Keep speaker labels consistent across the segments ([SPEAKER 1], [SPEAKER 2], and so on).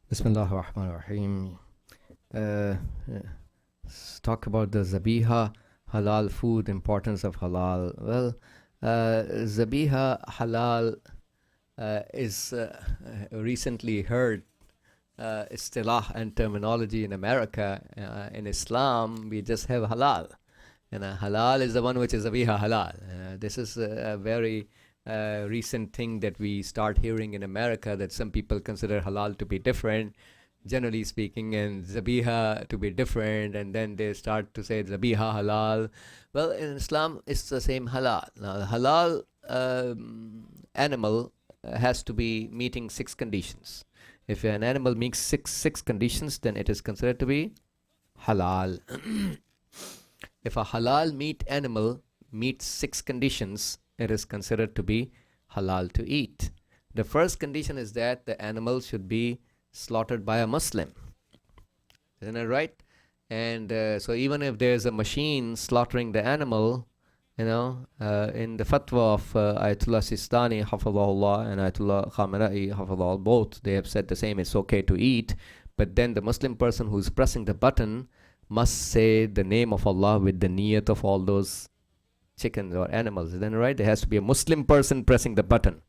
[SPEAKER 1] Bismillah ar-Rahman ar-Rahim. Let's talk about the zabiha, halal food, importance of halal. Well, zabiha halal is recently heard istilah and terminology in America. In Islam, we just have halal. And halal is the one which is zabiha halal. This is a very recent thing that we start hearing in America, that some people consider halal to be different, generally speaking, and zabiha to be different, and then they start to say zabiha halal. Well, in Islam, it's the same halal. Now, the halal animal has to be meeting 6 conditions. If an animal meets six conditions, then it is considered to be halal. If a halal meat animal meets 6 conditions, it is considered to be halal to eat. The first condition is that the animal should be slaughtered by a Muslim. Isn't that right? And so even if there's a machine slaughtering the animal, in the fatwa of Ayatollah Sistani, Hafadahullah, and Ayatollah Khamenei, Hafadahullah, both, they have said the same, it's okay to eat. But then the Muslim person who's pressing the button must say the name of Allah with the niyat of all those chickens or animals. Isn't that right? There has to be a Muslim person pressing the button.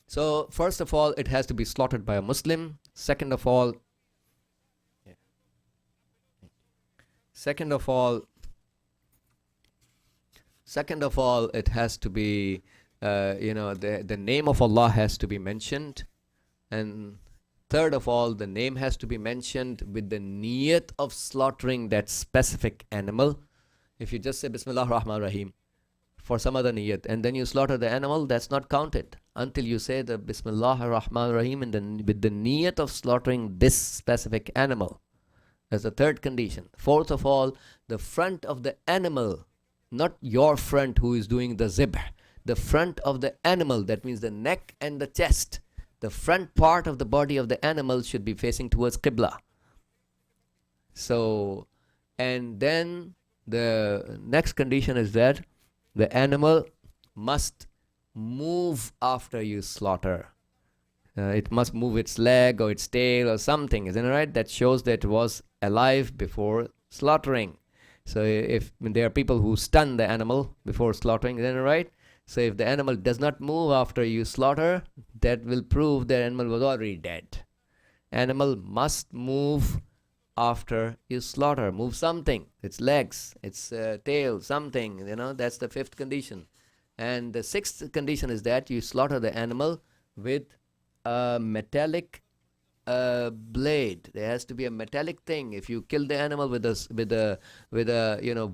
[SPEAKER 1] So first of all, it has to be slaughtered by a Muslim. Second of all, it has to be, the name of Allah has to be mentioned. And third of all, the name has to be mentioned with the niyat of slaughtering that specific animal. If you just say Bismillah ar-Rahman ar-Rahim for some other niyat, and then you slaughter the animal, that's not counted until you say the Bismillah ar-Rahman ar-Rahim and then with the niyat of slaughtering this specific animal. That's the third condition. Fourth of all, the front of the animal, not your front who is doing the zibh, the front of the animal, that means the neck and the chest, the front part of the body of the animal should be facing towards Qibla. So, and then the next condition is that the animal must move after you slaughter. It must move its leg or its tail or something, isn't it right? That shows that it was alive before slaughtering. So if there are people who stun the animal before slaughtering, isn't it right? So if the animal does not move after you slaughter, that will prove the animal was already dead. Animal must move after you slaughter. Move something, its legs, its tail, something, that's the fifth condition. And the sixth condition is that you slaughter the animal with a metallic blade. There has to be a metallic thing. If you kill the animal with a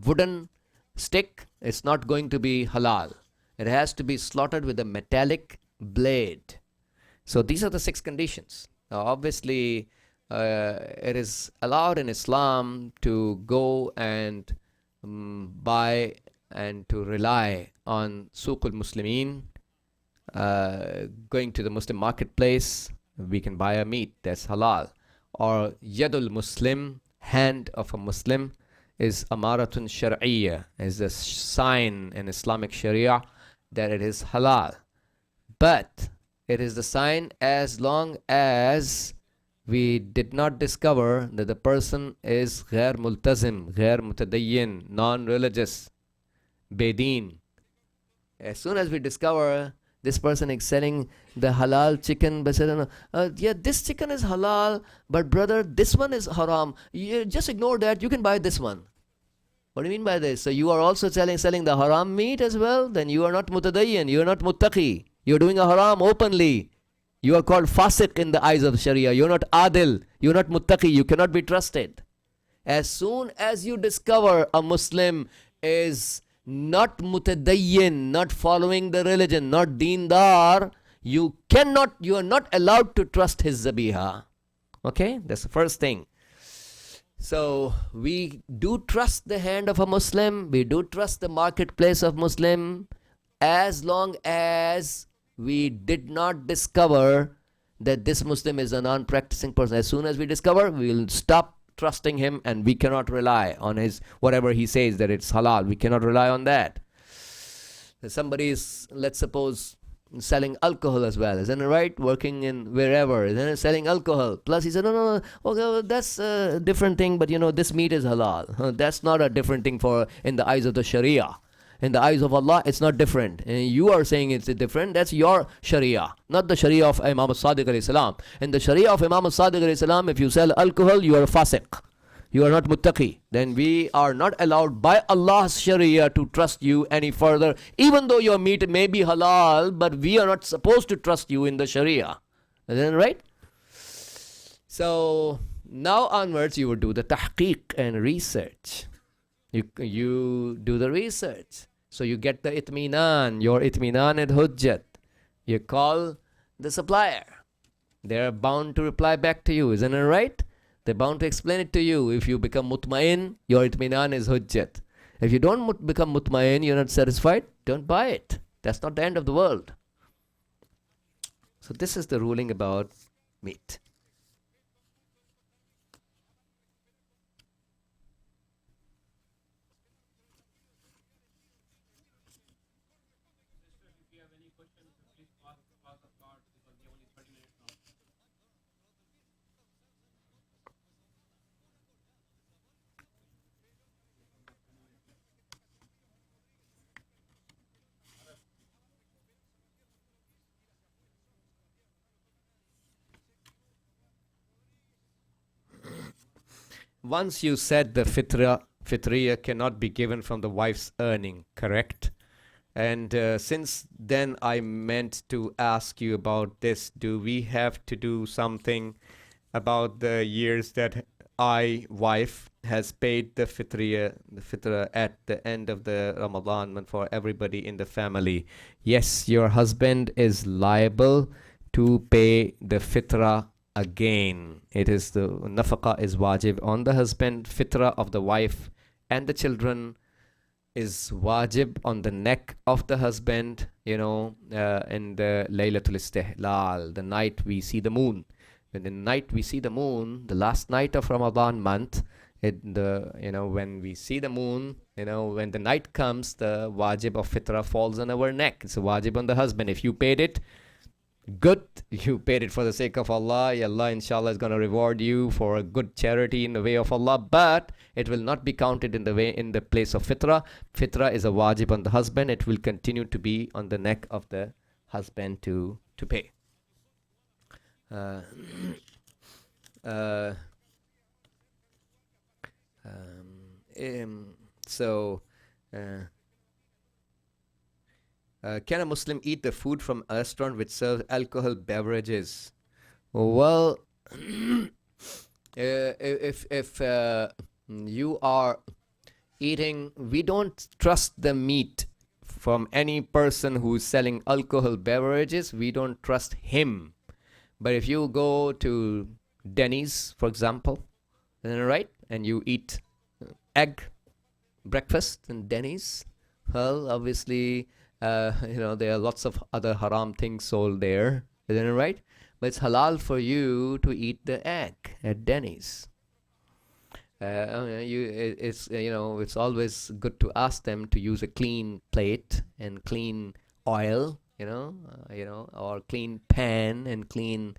[SPEAKER 1] wooden stick, it's not going to be halal. It has to be slaughtered with a metallic blade. So these are the 6 conditions. Now, obviously, it is allowed in Islam to go and buy and to rely on Suqul Muslimin, going to the Muslim marketplace. We can buy a meat that's halal. Or Yadul Muslim, hand of a Muslim, is Amaratun Shar'iyya, is a sign in Islamic Sharia that it is halal. But it is the sign as long as we did not discover that the person is ghair multazim, ghair mutadayyin, non-religious, bedin. As soon as we discover this person is selling the halal chicken, but says, this chicken is halal, but brother, this one is haram. You just ignore that. You can buy this one. What do you mean by this? So you are also selling the haram meat as well? Then you are not mutadayyin. You are not muttaqi. You are doing a haram openly. You are called fasiq in the eyes of Sharia. You are not adil. You are not muttaqi. You cannot be trusted. As soon as you discover a Muslim is not mutadayyin, not following the religion, not deendar, you are not allowed to trust his zabiha. Okay, that's the first thing. So we do trust the hand of a Muslim, we do trust the marketplace of Muslim, as long as we did not discover that this Muslim is a non-practicing person. As soon as we discover, we will stop trusting him, and we cannot rely on his whatever he says that it's halal. We cannot rely on that. Somebody is, let's suppose, selling alcohol as well, isn't it right? Working in wherever, isn't it? Selling alcohol. Plus, he said, no, no, no, okay, well, that's a different thing, but this meat is halal. That's not a different thing for in the eyes of the Sharia. In the eyes of Allah, it's not different. And you are saying it's different. That's your Sharia, not the Sharia of Imam al-Sadiq alayhi salam. In the Sharia of Imam al-Sadiq alayhi salam, if you sell alcohol, you are a fasiq. You are not muttaqi. Then we are not allowed by Allah's Sharia to trust you any further. Even though your meat may be halal, but we are not supposed to trust you in the Sharia. Isn't that right? So now onwards, you will do the tahqiq and research. You do the research. So you get the itminan, your itminan and hujjat. You call the supplier. They're bound to reply back to you. Isn't it right? They're bound to explain it to you. If you become mutmain, your itminan is hujjat. If you don't become mutmain, you're not satisfied, don't buy it. That's not the end of the world. So this is the ruling about meat. Once you said the fitriya cannot be given from the wife's earning, correct? And since then I meant to ask you about this. Do we have to do something about the years that wife, has paid the fitra at the end of the Ramadan for everybody in the family? Yes, your husband is liable to pay the fitra again. It is the nafaqa is wajib on the husband. Fitra of the wife and the children is wajib on the neck of the husband, in the Laylatul Istihlal, the night we see the moon. When the night we see the moon, the last night of Ramadan month, when we see the moon, when the night comes, the wajib of fitra falls on our neck. It's a wajib on the husband. If you paid it, good, you paid it for the sake of Allah. Allah inshallah is going to reward you for a good charity in the way of Allah, but it will not be counted in the place of fitra. Fitra is a wajib on the husband. It will continue to be on the neck of the husband to pay. Can a Muslim eat the food from a restaurant which serves alcohol beverages? Well, if you are eating, we don't trust the meat from any person who's selling alcohol beverages. We don't trust him. But if you go to Denny's, for example, right, and you eat egg breakfast in Denny's, well, obviously, there are lots of other haram things sold there, isn't it right? But it's halal for you to eat the egg at Denny's. It's always good to ask them to use a clean plate and clean oil, or clean pan and clean,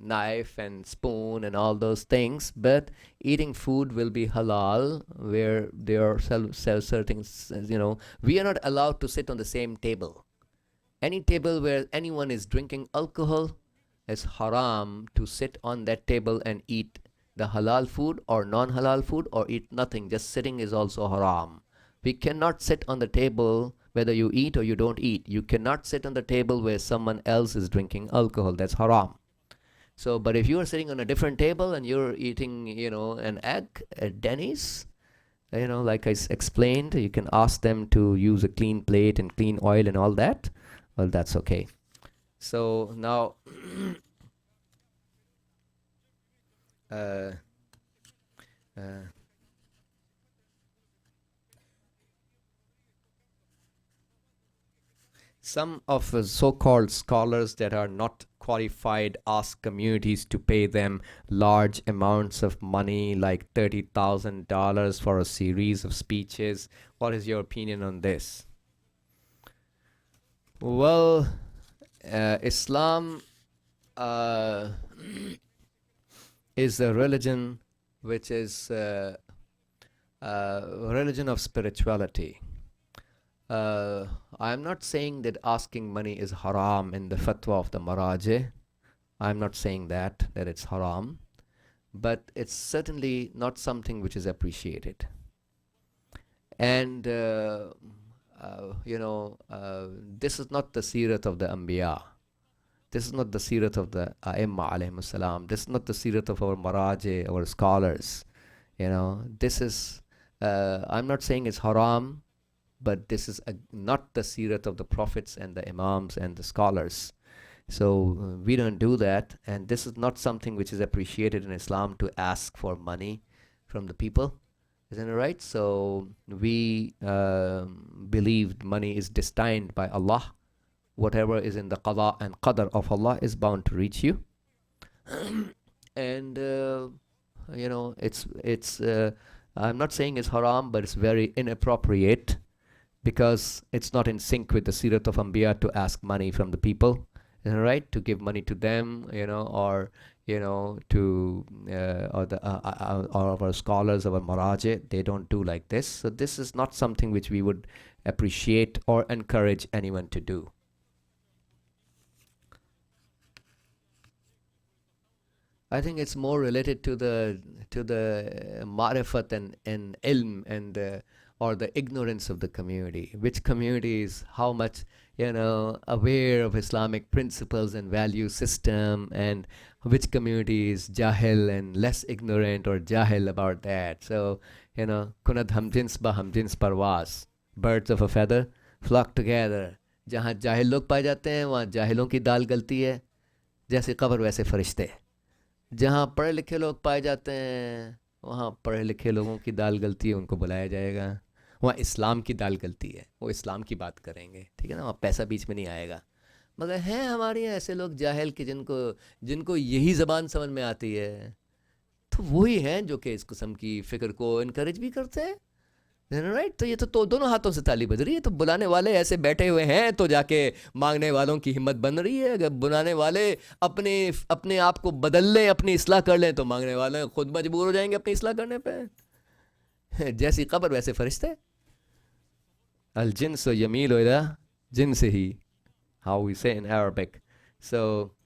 [SPEAKER 1] knife and spoon and all those things. But eating food will be halal where they are sell certain, we are not allowed to sit on the same table. Any table where anyone is drinking alcohol, it's haram to sit on that table and eat the halal food or non-halal food, or eat nothing. Just sitting is also haram. We cannot sit on the table whether you eat or you don't eat. You cannot sit on the table where someone else is drinking alcohol. That's haram. So, but if you are sitting on a different table and you're eating, an egg at Denny's, like I explained, you can ask them to use a clean plate and clean oil and all that. Well, that's okay. So now, some of the so-called scholars that are not qualified ask communities to pay them large amounts of money, like $30,000 for a series of speeches. What is your opinion on this? Well, Islam uh, is a religion which is religion of spirituality. I'm not saying that asking money is haram in the fatwa of the Maraje. I'm not saying that it's haram, but it's certainly not something which is appreciated. And this is not the sirat of the Anbiya. This is not the sirat of the A'imma alayhimus salam. This is not the sirat of our Maraje, our scholars. This is, I'm not saying it's haram, but this is not the sirat of the prophets and the imams and the scholars. So we don't do that, and this is not something which is appreciated in Islam, to ask for money from the people. Isn't it right? So we believe money is destined by Allah. Whatever is in the qada and qadar of Allah is bound to reach you. And it's I'm not saying it's haram, but it's very inappropriate, because it's not in sync with the sirat of Anbiya to ask money from the people. Isn't it right? To give money to them, or to or our scholars, our Maraje, they don't do like this. So this is not something which we would appreciate or encourage anyone to do. I think it's more related to the ma'rifat and ilm and or the ignorance of the community. Which community is how much aware of Islamic principles and value system, and which community is jahil and less ignorant or jahil about that. So kunad hamjins ba hamjins parwas, birds of a feather flock together. जहाँ जाहिल लोग पाए जाते हैं वहाँ जाहिलों की दाल गलती है, जैसे कब्र वैसे फरिश्ते. जहाँ पढ़े लिखे लोग पाए जाते हैं वहाँ पढ़े लिखे लोगों की दाल गलती है, उनको बुलाया जाएगा. वहाँ इस्लाम की दाल गलती है, वो इस्लाम की बात करेंगे, ठीक है ना, वहाँ पैसा बीच में नहीं आएगा. मगर हैं हमारे यहाँ ऐसे लोग जाहिल कि जिनको यही ज़बान समझ में आती है, तो वही हैं जो कि इस किस्म की फ़िक्र को इनकरेज भी करते हैं. राइट? तो ये तो दोनों हाथों से ताली बज रही है. तो बुलाने वाले ऐसे बैठे हुए हैं तो जाके मांगने वालों की हिम्मत बन रही है. अगर बुलाने वाले अपने आप को बदल लें, अपनी इस्लाह कर लें, तो मांगने वाले खुद मजबूर हो जाएंगे अपनी इस्लाह करने पे. जैसी कब्र वैसे फरिश्ते. अल जिन्स यमील इला jeans he, how we say in Arabic. So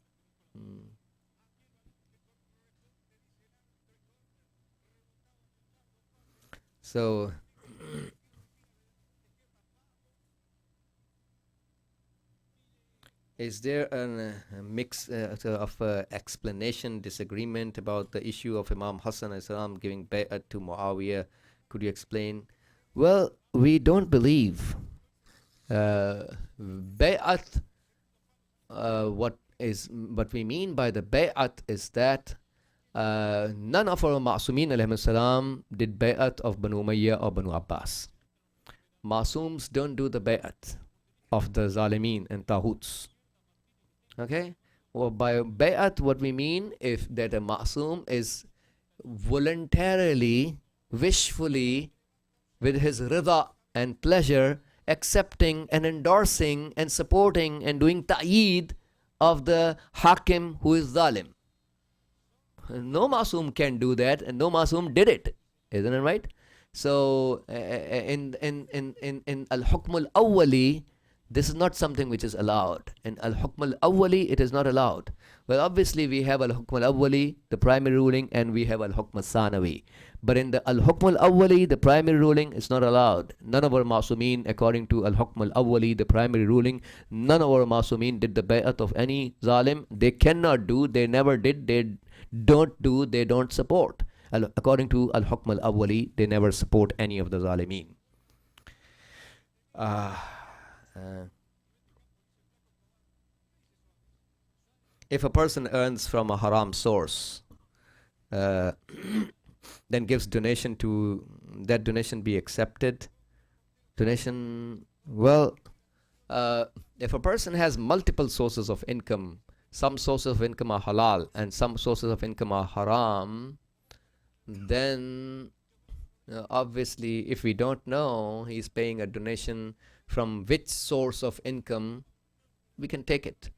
[SPEAKER 1] is there a mix of explanation, disagreement about the issue of Imam Hassan as-salam giving bay'at to Muawiyah? Could you explain? Well, we don't believe bay'at. What we mean by the bay'at is that none of our Ma'sumin alayhi salam did bay'at of Banu Umayyah or Banu Abbas. Ma'sums don't do the bay'at of the Zalimeen and Tahuts. Okay? Well, by bay'at, what we mean is that a Ma'sum is voluntarily, wishfully, with his rida and pleasure, accepting and endorsing and supporting and doing ta'eed of the Hakim who is Zalim. No Ma'sum can do that, and no Ma'sum did it. Isn't it right? So in Al-Hukm Al-Awwali, this is not something which is allowed. In Al-Hukm Al-Awwali, it is not allowed. Well, obviously we have Al-Hukm Al-Awwali, the primary ruling, and we have Al-Hukm Al-Sanawi. But in the Al-Hukm Al-Awwali, the primary ruling is not allowed. None of our Ma'sumin, according to Al-Hukm Al-Awwali, the primary ruling, none of our Ma'sumin did the bay'at of any Zalim. They cannot do, they never did, they don't do, they don't support. According to Al-Hukm Al-Awwali, they never support any of the Zalimeen. If a person earns from a haram source, then gives donation, to that donation be accepted? Donation, well, if a person has multiple sources of income, some sources of income are halal and some sources of income are haram, then obviously if we don't know he's paying a donation from which source of income we can take it.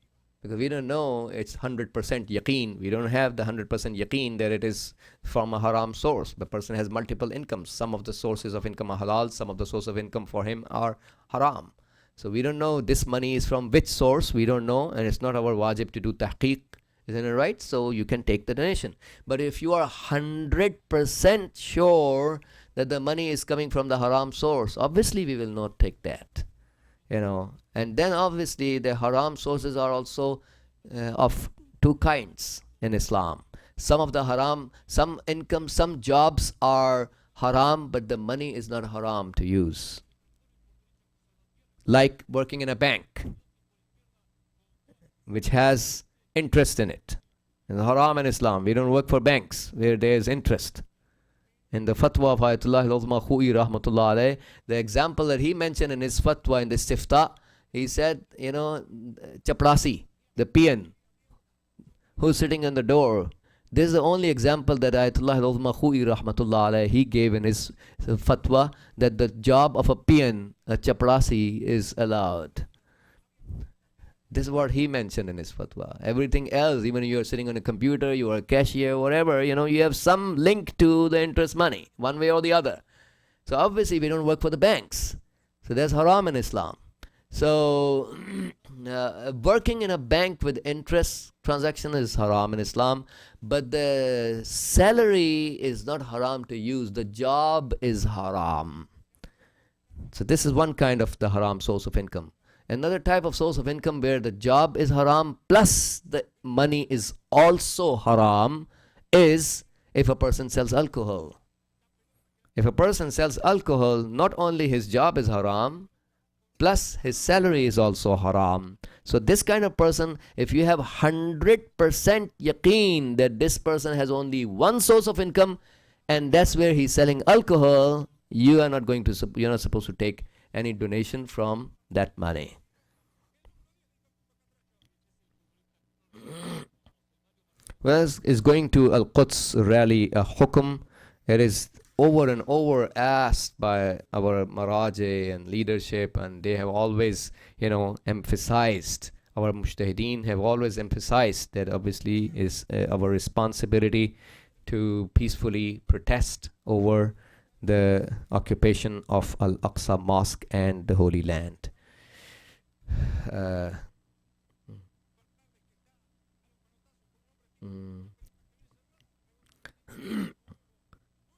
[SPEAKER 1] Because we don't know it's 100% yaqeen. We don't have the 100% yaqeen that it is from a haram source. The person has multiple incomes. Some of the sources of income are halal, some of the sources of income for him are haram. So we don't know this money is from which source. We don't know, and it's not our wajib to do tahqiq. Isn't it right? So you can take the donation. But if you are 100% sure that the money is coming from the haram source, obviously we will not take that. And then obviously the haram sources are also of two kinds in Islam. Some of the haram, some income, some jobs are haram, but the money is not haram to use. Like working in a bank, which has interest in it. And haram in Islam, we don't work for banks where there is interest. In the fatwa of Ayatollah al-Uzma Khu'i rahmatullah alayh, the example that he mentioned in his fatwa in the istifta, he said, chaprasi, the peon who's sitting on the door. This is the only example that Ayatollah al-Uzma Khu'i rahmatullah alayh, he gave in his fatwa, that the job of a peon, a chaprasi, is allowed. This is what he mentioned in his fatwa. Everything else, even if you are sitting on a computer, you are a cashier, whatever, you have some link to the interest money, one way or the other. So obviously we don't work for the banks. So that's haram in Islam. So working in a bank with interest transaction is haram in Islam, but the salary is not haram to use. The job is haram. So this is one kind of the haram source of income. Another type of source of income where the job is haram plus the money is also haram is if a person sells alcohol. If a person sells alcohol, not only his job is haram, plus his salary is also haram. So this kind of person, if you have 100% yaqeen that this person has only one source of income and that's where he's selling alcohol, you're not supposed to take any donation from that money. Well, is going to Al-Quds rally a hukum. It is over and over asked by our maraji and leadership, and they have always, emphasized, our mujtahideen have always emphasized that obviously is our responsibility to peacefully protest over the occupation of Al-Aqsa Mosque and the Holy Land.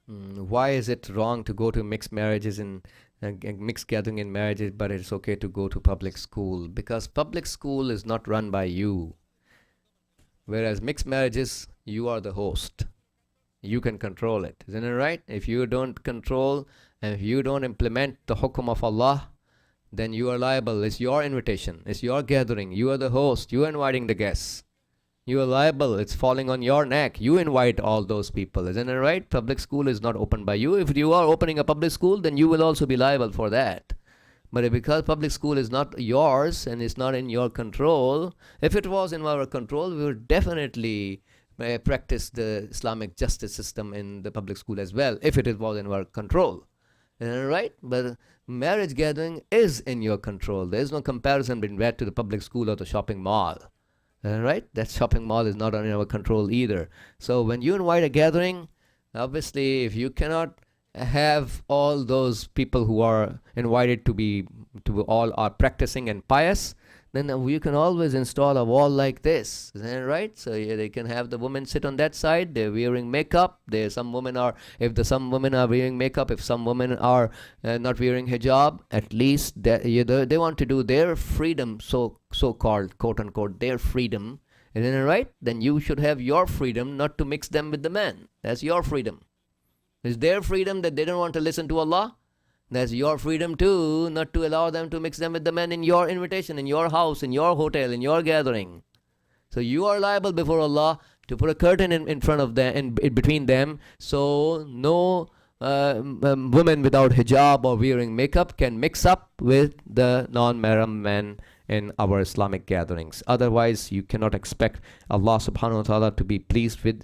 [SPEAKER 1] Why is it wrong to go to mixed marriages and mixed gathering in marriages, but it's okay to go to public school? Because public school is not run by you, whereas mixed marriages, you are the host. You can control it. Isn't it right? If you don't control and if you don't implement the hukum of Allah, then you are liable. It's your invitation. It's your gathering. You are the host. You are inviting the guests. You are liable. It's falling on your neck. You invite all those people. Isn't it right? Public school is not opened by you. If you are opening a public school, then you will also be liable for that. But because public school is not yours and it's not in your control, if it was in our control, we would definitely practice the Islamic justice system in the public school as well, if it was in our control. Right? But marriage gathering is in your control. There is no comparison between that to the public school or the shopping mall. Right? That shopping mall is not in our control either. So when you invite a gathering, obviously if you cannot have all those people who are invited to all are practicing and pious, then you can always install a wall like this. Isn't that right? So they can have the women sit on that side. They're wearing makeup. Some women are wearing makeup, if some women are not wearing hijab, at least they want to do their freedom, so-called, quote-unquote, their freedom. Isn't it right? Then you should have your freedom not to mix them with the men. That's your freedom. It's their freedom that they don't want to listen to Allah. That's your freedom too, not to allow them to mix them with the men in your invitation, in your house, in your hotel, in your gathering. So you are liable before Allah to put a curtain in front of them, in between them, so no women without hijab or wearing makeup can mix up with the non-mahram men in our Islamic gatherings. Otherwise, you cannot expect Allah subhanahu wa ta'ala to be pleased with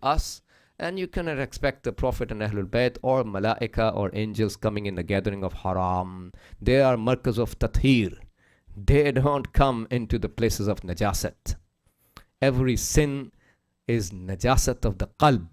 [SPEAKER 1] us. And you cannot expect the Prophet and Ahlul Bayt or Malaika or angels coming in the gathering of haram. They are markaz of tathir. They don't come into the places of najasat. Every sin is najasat of the qalb.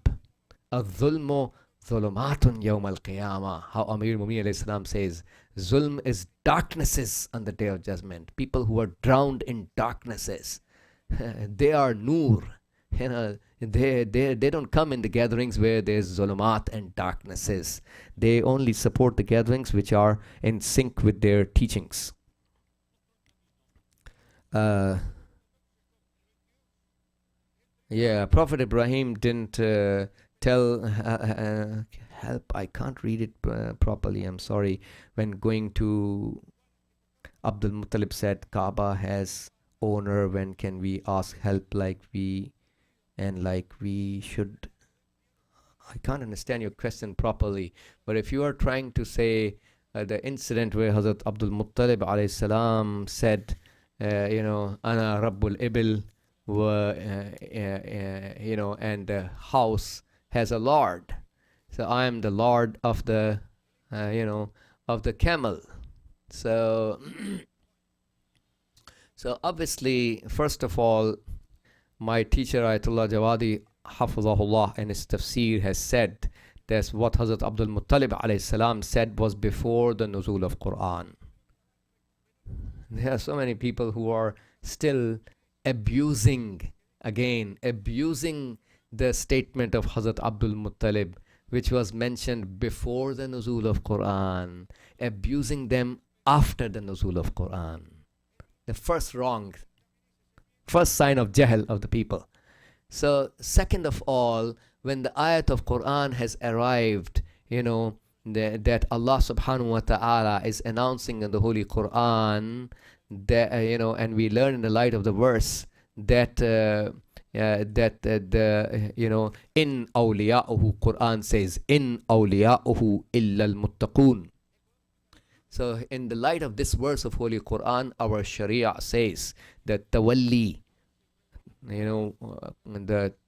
[SPEAKER 1] Al-dhulmu dhulumatun yawm al-qiyamah. How Amir Mumin alayhi salam says, zulm is darknesses on the day of judgment. People who are drowned in darknesses, they are nur. They don't come in the gatherings where there's zulumat and darknesses. They only support the gatherings which are in sync with their teachings. Yeah, Prophet Ibrahim didn't tell help. I can't read it properly. I'm sorry. When going to Abdul Muttalib said, Kaaba has owner. When can we ask help like we should? I can't understand your question properly. But if you are trying to say the incident where Hazrat Abdul Muttalib alayhi salam said, Ana Rabbul Ibil, and the house has a lord. So I am the lord of the, of the camel. So, so obviously, first of all, my teacher Ayatollah Jawadi Hafizahullah in his tafsir has said that what Hazrat Abdul Muttalib alayhi salam said was before the nuzul of Quran. There are so many people who are still abusing the statement of Hazrat Abdul Muttalib, which was mentioned before the nuzul of Quran, abusing them after the nuzul of Quran. The first sign of jahl of the people. So second of all, when the ayat of Quran has arrived, that Allah subhanahu wa ta'ala is announcing in the Holy Quran, that, and we learn in the light of the verse that in awliya'uhu, Quran says, in awliya'uhu illa al-muttaqun. So in the light of this verse of Holy Quran, our Sharia says that tawalli, the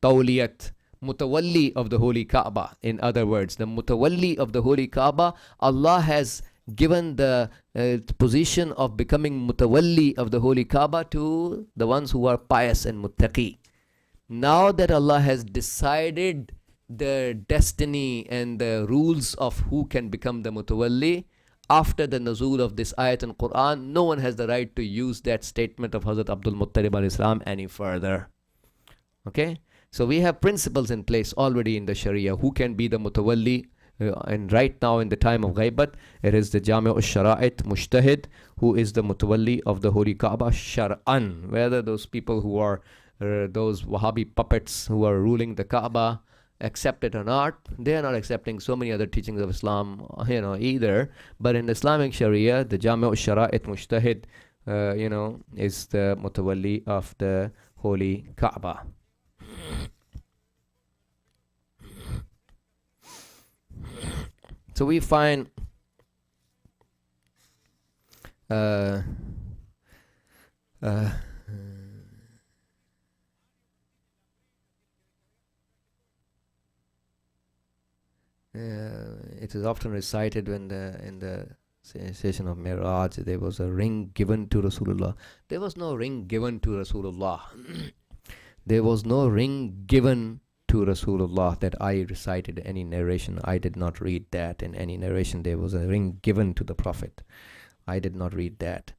[SPEAKER 1] tawliyat, mutawalli of the Holy Kaaba. In other words, the mutawalli of the Holy Kaaba, Allah has given the position of becoming mutawalli of the Holy Kaaba to the ones who are pious and muttaqi. Now that Allah has decided the destiny and the rules of who can become the mutawalli, after the nuzul of this ayat in Quran, no one has the right to use that statement of Hazrat Abdul Muttalib alayhi salam any further. Okay? So we have principles in place already in the Sharia. Who can be the mutawalli? And right now in the time of ghaibat, it is the Jami' al-Shara'it Mujtahid who is the mutawalli of the Holy Kaaba Shar'an. Whether those people who are those Wahhabi puppets who are ruling the Kaaba accept it or not, they are not accepting so many other teachings of Islam, either. But in Islamic Sharia, the Jami' al-Shara'it Mujtahid, is the mutawalli of the Holy Kaaba. So we find it is often recited when in the session of Miraj, there was a ring given to Rasulullah. There was no ring given to Rasulullah. There was no ring given to Rasulullah that I recited any narration. I did not read that in any narration. There was a ring given to the Prophet. I did not read that.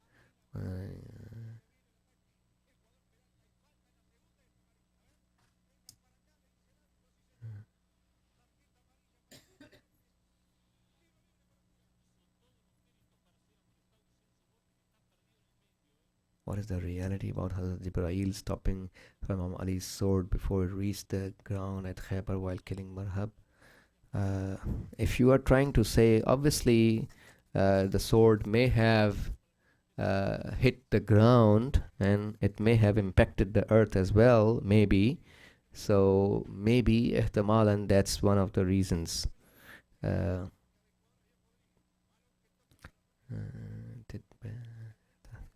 [SPEAKER 1] What is the reality about Hazrat Jibreel stopping Imam Ali's sword before it reached the ground at Khaybar while killing Marhab? If you are trying to say, obviously, the sword may have hit the ground and it may have impacted the earth as well, maybe. So maybe ihtimalan that's one of the reasons.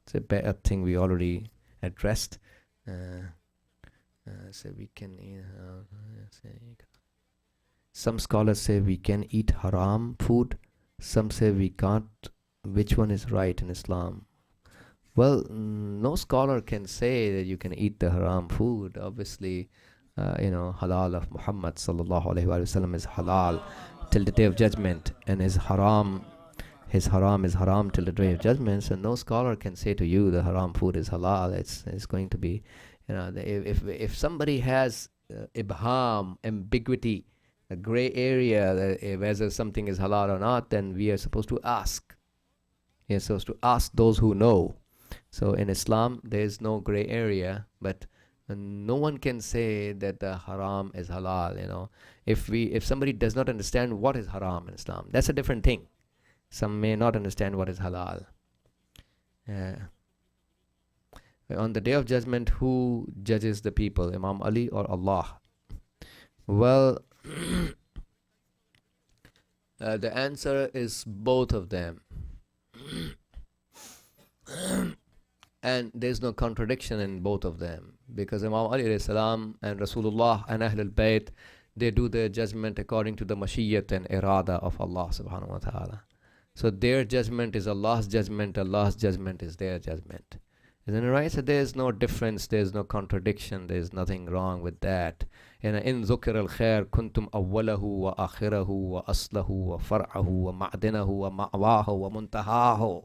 [SPEAKER 1] It's a bad thing we already addressed. So we can some scholars say we can eat haram food. Some say we can't. Which one is right in Islam? Well, no scholar can say that you can eat the haram food. Obviously, halal of Muhammad sallallahu alaihi wasallam is halal till the day of judgment, and his haram is haram till the day of judgment. So no scholar can say to you the haram food is halal. It's going to be, if somebody has ibham, ambiguity, a gray area, whether something is halal or not, then we are supposed to ask. We are supposed to ask those who know. So in Islam, there is no gray area, but no one can say that the haram is halal. If somebody does not understand what is haram in Islam, that's a different thing. Some may not understand what is halal. On the day of judgment, who judges the people, Imam Ali or Allah? Well, the answer is both of them. And there's no contradiction in both of them, because Imam Ali alayhi salam and Rasulullah and Ahlul Bayt, they do their judgment according to the mashiyyat and irada of Allah subhanahu wa ta'ala. So their judgment is Allah's judgment is their judgment. Isn't it right? So there's no difference, there's no contradiction, there's nothing wrong with that. In ذُكِرَ الْخَيْرِ كُنْتُمْ أَوَّلَهُ وَآخِرَهُ وَأَصْلَهُ وَفَرْعَهُ وَمَعْدِنَهُ وَمَأْوَاهُ وَمُنْتَهَاهُ.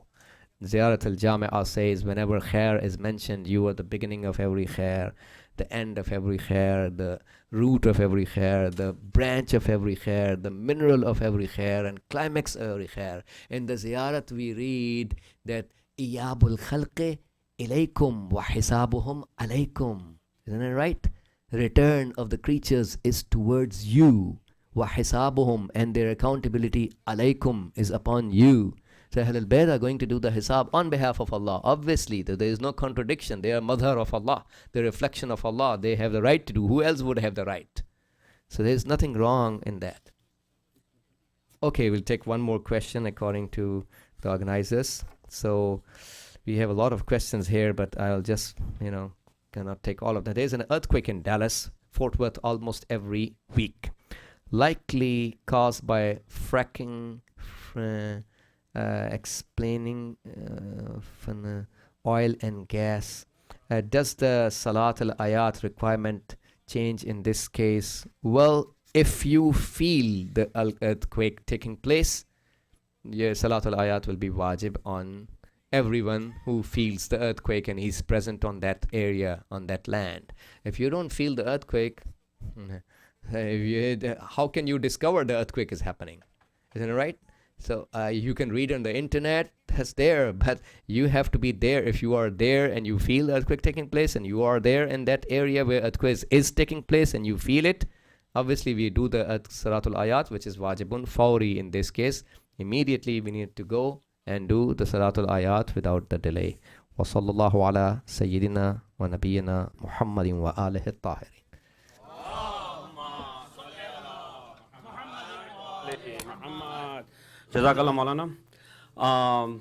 [SPEAKER 1] Ziyarat al-Jami'ah says, whenever khair is mentioned, you are the beginning of every khair, the end of every khair, the root of every khair, the branch of every khair, the mineral of every khair, and climax of every khair. In the ziyarat we read that Iyabul khalqi ilaykum wa hisabuhum alaykum. Isn't it right? The return of the creatures is towards you. Wa hisabuhum, and their accountability alaykum is upon you. So Ahlul Bayt are going to do the hisab on behalf of Allah. Obviously, there is no contradiction. They are Madhar of Allah. They are reflection of Allah. They have the right to do. Who else would have the right? So there is nothing wrong in that. Okay, we'll take one more question according to the organizers. So we have a lot of questions here, but I'll just, cannot take all of them. There's an earthquake in Dallas, Fort Worth, almost every week. Likely caused by fracking, explaining from oil and gas. Does the Salat al-Ayat requirement change in this case? Well, if you feel the earthquake taking place, your Salat al-Ayat will be wajib on everyone who feels the earthquake and is present on that area, on that land. If you don't feel the earthquake, how can you discover the earthquake is happening? Isn't it right? So you can read on the internet, that's there, but you have to be there. If you are there and you feel the earthquake taking place, and you are there in that area where earthquake is taking place and you feel it, obviously we do the Salatul Ayat, which is wajibun fawri in this case. Immediately we need to go and do the Salatul Ayat without the delay. Wa sallallahu ala sayyidina wa nabiyyina Muhammadin wa alihi at-tahirin.
[SPEAKER 2] Jazakallah Maulana.